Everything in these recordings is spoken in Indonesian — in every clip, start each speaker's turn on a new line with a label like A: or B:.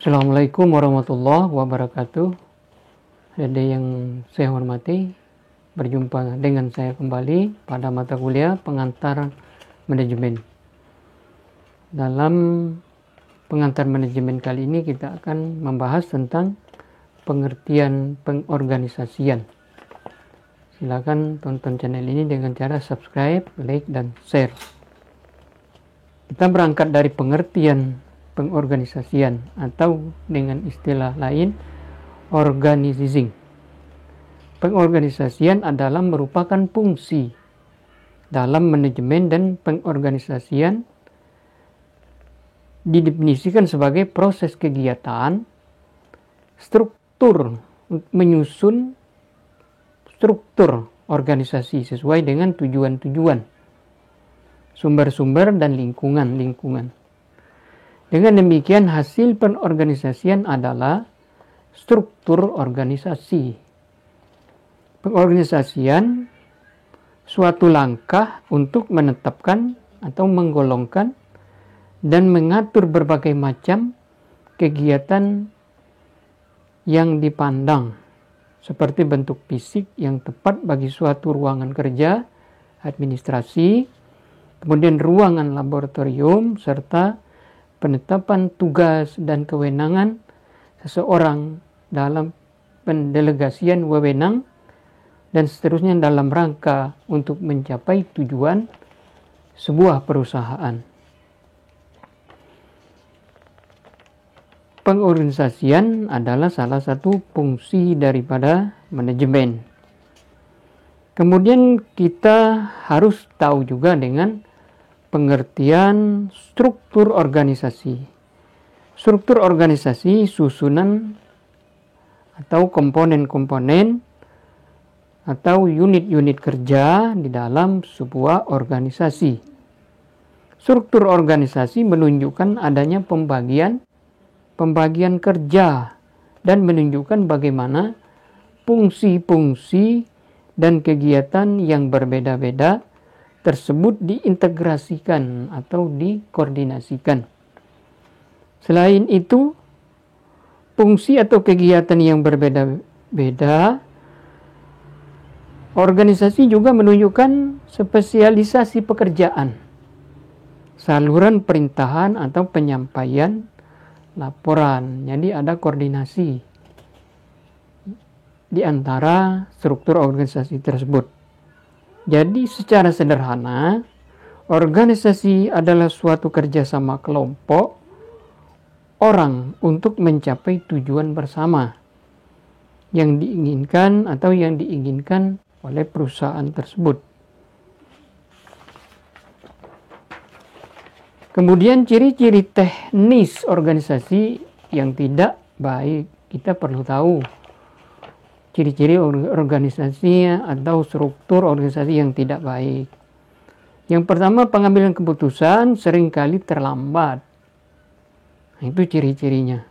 A: Assalamualaikum warahmatullahi wabarakatuh. Ada yang saya hormati, berjumpa dengan saya kembali pada mata kuliah pengantar manajemen. Dalam pengantar manajemen kali ini kita akan membahas tentang pengertian pengorganisasian. Silakan tonton channel ini dengan cara subscribe, like, dan share. Kita berangkat dari pengertian pengorganisasian atau dengan istilah lain organizing. Pengorganisasian adalah merupakan fungsi dalam manajemen, dan pengorganisasian didefinisikan sebagai proses kegiatan, struktur, menyusun struktur organisasi sesuai dengan tujuan-tujuan, sumber-sumber, dan lingkungan. Dengan demikian, hasil pengorganisasian adalah struktur organisasi. Pengorganisasian suatu langkah untuk menetapkan atau menggolongkan dan mengatur berbagai macam kegiatan yang dipandang seperti bentuk fisik yang tepat bagi suatu ruangan kerja, administrasi, kemudian ruangan laboratorium, serta penetapan tugas dan kewenangan seseorang dalam pendelegasian wewenang dan seterusnya dalam rangka untuk mencapai tujuan sebuah perusahaan. Pengorganisasian adalah salah satu fungsi daripada manajemen. Kemudian kita harus tahu juga dengan pengertian struktur organisasi. Struktur organisasi susunan atau komponen-komponen atau unit-unit kerja di dalam sebuah organisasi. Struktur organisasi menunjukkan adanya pembagian kerja dan menunjukkan bagaimana fungsi-fungsi dan kegiatan yang berbeda-beda tersebut diintegrasikan atau dikoordinasikan. Selain itu, fungsi atau kegiatan yang berbeda-beda, organisasi juga menunjukkan spesialisasi pekerjaan, saluran perintahan atau penyampaian laporan. Jadi ada koordinasi di antara struktur organisasi tersebut. Jadi secara sederhana, organisasi adalah suatu kerjasama kelompok orang untuk mencapai tujuan bersama yang diinginkan atau yang diinginkan oleh perusahaan tersebut. Kemudian ciri-ciri teknis organisasi yang tidak baik, kita perlu tahu ciri-ciri organisasi atau struktur organisasi yang tidak baik. Yang pertama, pengambilan keputusan seringkali terlambat. Nah, itu ciri-cirinya.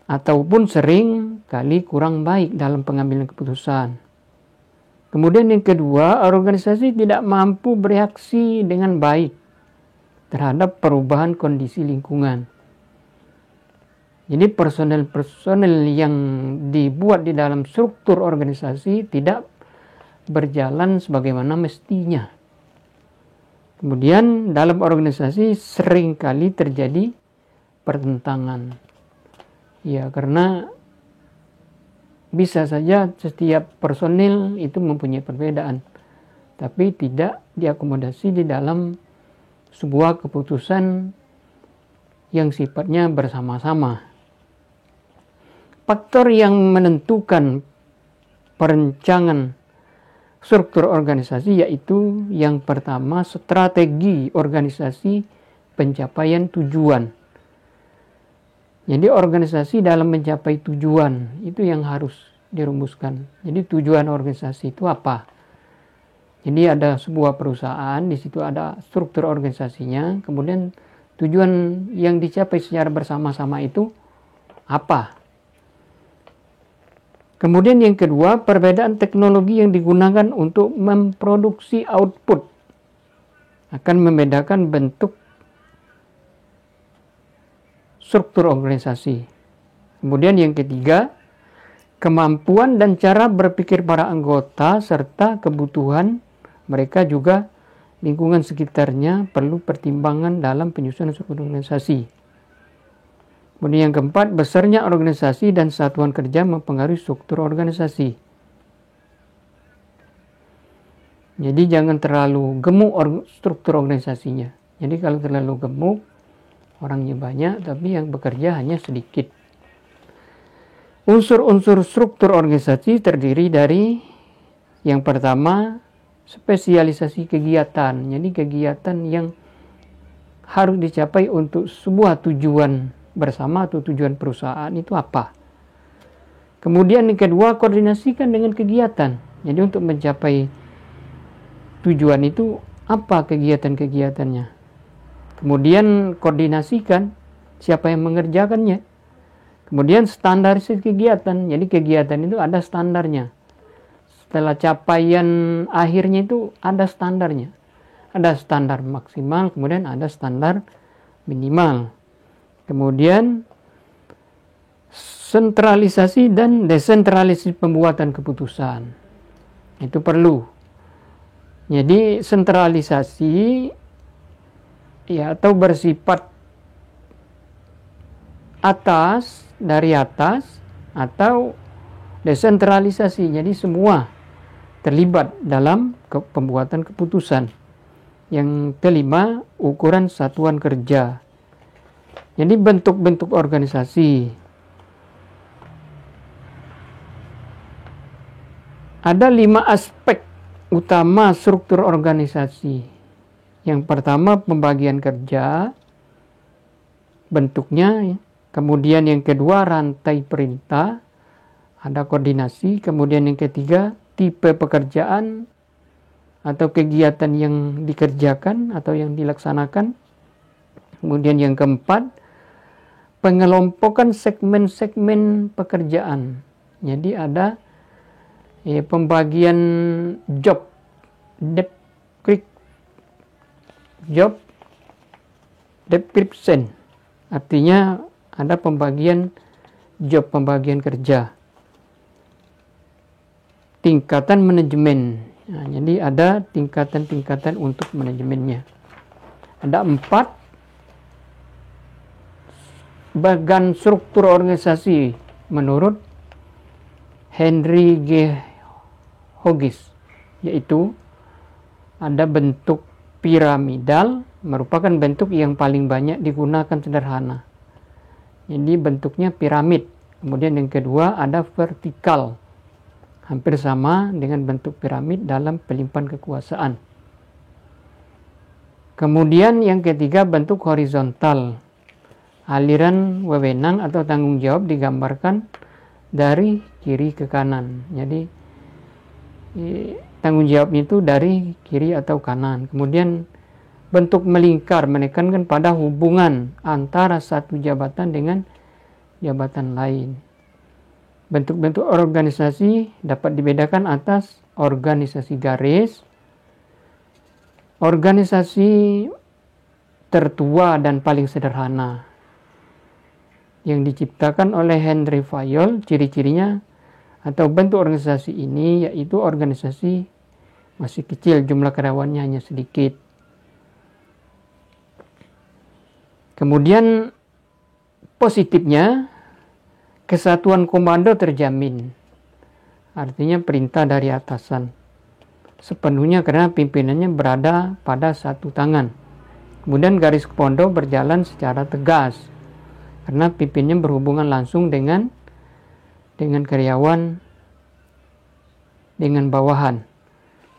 A: Ataupun sering kali kurang baik dalam pengambilan keputusan. Kemudian yang kedua, organisasi tidak mampu bereaksi dengan baik terhadap perubahan kondisi lingkungan. Jadi personel-personel yang dibuat di dalam struktur organisasi tidak berjalan sebagaimana mestinya. Kemudian dalam organisasi seringkali terjadi pertentangan. Ya, karena bisa saja setiap personil itu mempunyai perbedaan, tapi tidak diakomodasi di dalam sebuah keputusan yang sifatnya bersama-sama. Faktor yang menentukan perencangan struktur organisasi yaitu yang pertama, strategi organisasi pencapaian tujuan. Jadi organisasi dalam mencapai tujuan itu yang harus dirumuskan. Jadi tujuan organisasi itu apa? Jadi ada sebuah perusahaan, di situ ada struktur organisasinya, kemudian tujuan yang dicapai secara bersama-sama itu apa? Kemudian yang kedua, perbedaan teknologi yang digunakan untuk memproduksi output akan membedakan bentuk struktur organisasi. Kemudian yang ketiga, kemampuan dan cara berpikir para anggota serta kebutuhan mereka juga lingkungan sekitarnya perlu pertimbangan dalam penyusunan struktur organisasi. Kemudian yang keempat, besarnya organisasi dan satuan kerja mempengaruhi struktur organisasi. Jadi jangan terlalu gemuk struktur organisasinya. Jadi kalau terlalu gemuk, orangnya banyak tapi yang bekerja hanya sedikit. Unsur-unsur struktur organisasi terdiri dari yang pertama, spesialisasi kegiatan. Jadi kegiatan yang harus dicapai untuk sebuah tujuan bersama atau tujuan perusahaan itu apa. Kemudian yang kedua, koordinasikan dengan kegiatan. Jadi untuk mencapai tujuan itu apa kegiatan-kegiatannya. Kemudian koordinasikan siapa yang mengerjakannya. Kemudian standarisasi kegiatan. Jadi kegiatan itu ada standarnya. Setelah capaian akhirnya itu ada standarnya. Ada standar maksimal, kemudian ada standar minimal. Kemudian sentralisasi dan desentralisasi pembuatan keputusan. Itu perlu. Jadi sentralisasi ya atau bersifat atas, dari atas, atau desentralisasi. Jadi semua terlibat dalam pembuatan keputusan. Yang kelima, ukuran satuan kerja. Jadi bentuk-bentuk organisasi. Ada 5 aspek utama struktur organisasi. Yang pertama, pembagian kerja, bentuknya. Kemudian yang kedua, rantai perintah, ada koordinasi. Kemudian yang ketiga, tipe pekerjaan atau kegiatan yang dikerjakan atau yang dilaksanakan. Kemudian yang keempat, pengelompokan segmen-segmen pekerjaan. Jadi ada pembagian job description, artinya ada pembagian job, pembagian kerja. Tingkatan manajemen, nah, jadi ada tingkatan-tingkatan untuk manajemennya. Ada 4 bagan struktur organisasi menurut Henry G. Hogis, yaitu ada bentuk piramidal, merupakan bentuk yang paling banyak digunakan sederhana. Jadi bentuknya piramid. Kemudian yang kedua ada vertikal, hampir sama dengan bentuk piramid dalam pelimpahan kekuasaan. Kemudian yang ketiga bentuk horizontal, aliran wewenang atau tanggung jawab digambarkan dari kiri ke kanan. Jadi tanggung jawabnya itu dari kiri atau kanan. Kemudian bentuk melingkar menekankan pada hubungan antara satu jabatan dengan jabatan lain. Bentuk-bentuk organisasi dapat dibedakan atas organisasi garis, organisasi tertua dan paling sederhana yang diciptakan oleh Henry Fayol. Ciri-cirinya atau bentuk organisasi ini yaitu organisasi masih kecil, jumlah karyawannya hanya sedikit. Kemudian positifnya, kesatuan komando terjamin. Artinya perintah dari atasan sepenuhnya karena pimpinannya berada pada satu tangan. Kemudian garis komando berjalan secara tegas karena pimpinannya berhubungan langsung dengan karyawan, dengan bawahan.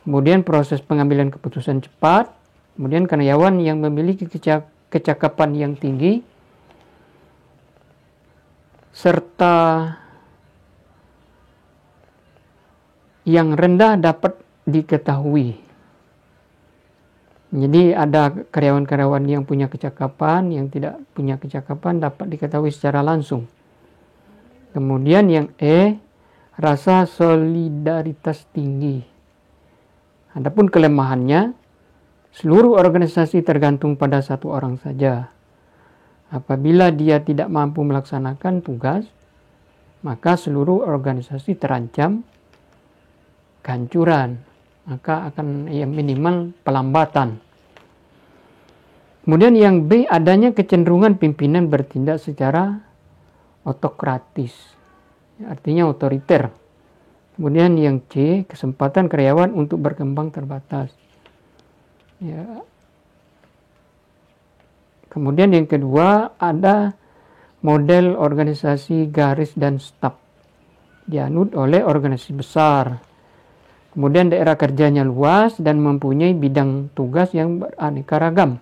A: Kemudian proses pengambilan keputusan cepat. Kemudian karyawan yang memiliki kecakapan yang tinggi serta yang rendah dapat diketahui. Jadi ada karyawan-karyawan yang punya kecakapan, yang tidak punya kecakapan dapat diketahui secara langsung. Kemudian yang rasa solidaritas tinggi. Adapun kelemahannya, seluruh organisasi tergantung pada satu orang saja. Apabila dia tidak mampu melaksanakan tugas, maka seluruh organisasi terancam kehancuran, maka akan minimal pelambatan. Kemudian yang B, adanya kecenderungan pimpinan bertindak secara otokratis, artinya otoriter. Kemudian yang C, kesempatan karyawan untuk berkembang terbatas. Ya. Kemudian yang kedua, ada model organisasi garis dan staf dianut oleh organisasi besar. Kemudian daerah kerjanya luas dan mempunyai bidang tugas yang beraneka ragam.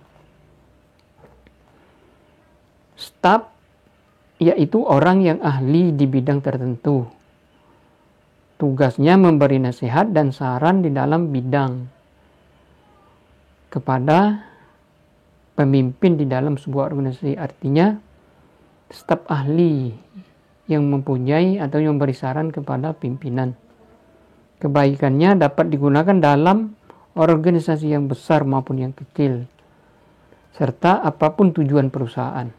A: Staf yaitu orang yang ahli di bidang tertentu. Tugasnya memberi nasihat dan saran di dalam bidang kepada pemimpin di dalam sebuah organisasi. Artinya staf ahli yang mempunyai atau yang memberi saran kepada pimpinan. Kebaikannya dapat digunakan dalam organisasi yang besar maupun yang kecil, serta apapun tujuan perusahaan.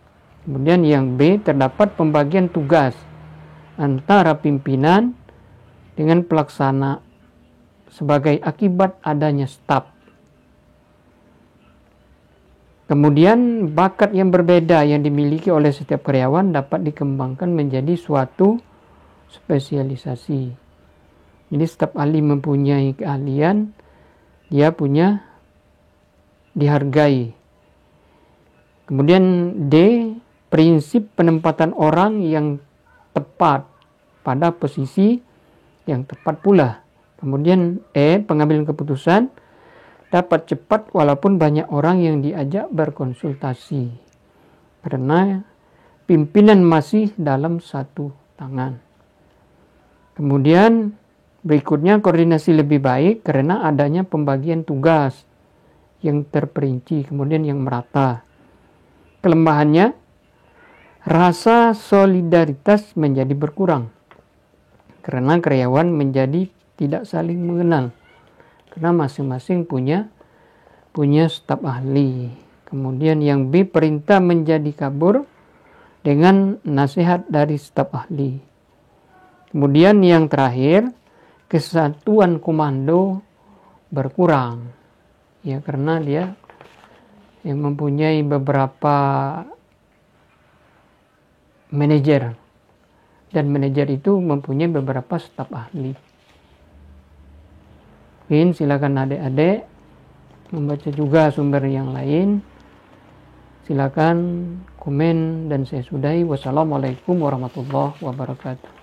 A: Kemudian yang B, terdapat pembagian tugas antara pimpinan dengan pelaksana sebagai akibat adanya staf. Kemudian bakat yang berbeda yang dimiliki oleh setiap karyawan dapat dikembangkan menjadi suatu spesialisasi. Jadi staf ahli mempunyai keahlian, dia punya dihargai. Kemudian D, prinsip penempatan orang yang tepat pada posisi yang tepat pula. Kemudian E, pengambilan keputusan dapat cepat walaupun banyak orang yang diajak berkonsultasi, karena pimpinan masih dalam satu tangan. Kemudian berikutnya, koordinasi lebih baik karena adanya pembagian tugas yang terperinci, kemudian yang merata. Kelemahannya, rasa solidaritas menjadi berkurang karena karyawan menjadi tidak saling mengenal, karena masing-masing punya staf ahli. Kemudian yang B, perintah menjadi kabur dengan nasihat dari staf ahli. Kemudian yang terakhir, kesatuan komando berkurang, ya, karena dia yang mempunyai beberapa manajer, dan manajer itu mempunyai beberapa staf ahli. Mungkin silakan adik-adik membaca juga sumber yang lain. Silakan komen dan saya sudahi. Wassalamualaikum warahmatullahi wabarakatuh.